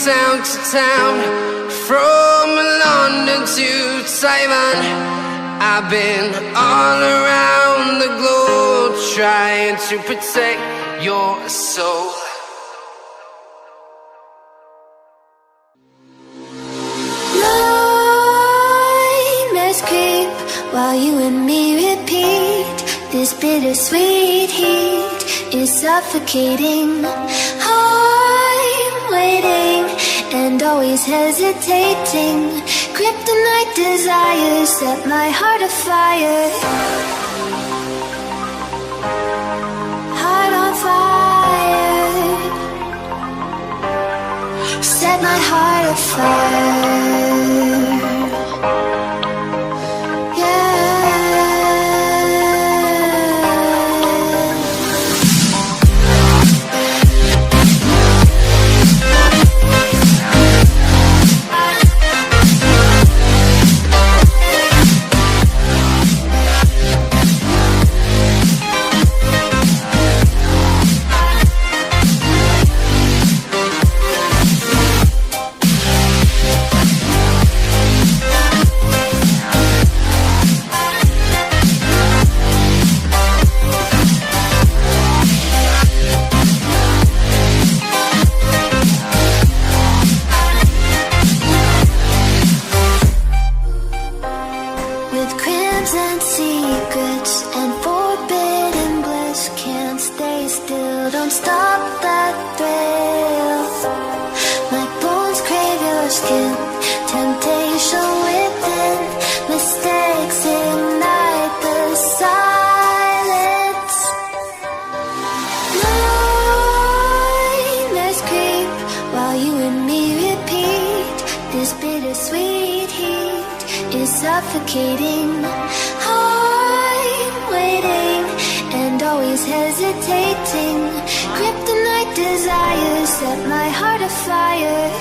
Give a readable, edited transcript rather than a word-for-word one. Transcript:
town to town, from London to Taiwan. I've been all around the globe trying to protect your soul. Nightmares creep while you and me repeat. This bittersweet heat is suffocating. I'm waiting and always hesitating. Kryptonite desires set my heart afire. Heart on fire. Set my heart afire. And secrets and forbidden bliss, can't stay still, don't stop that thrill. My bones crave your skin, temptation within, mistakes ignite the silence. Nightmares creep while you and me repeat. This bittersweet heat is suffocating. I'm waiting and always hesitating. Kryptonite desires set my heart afire.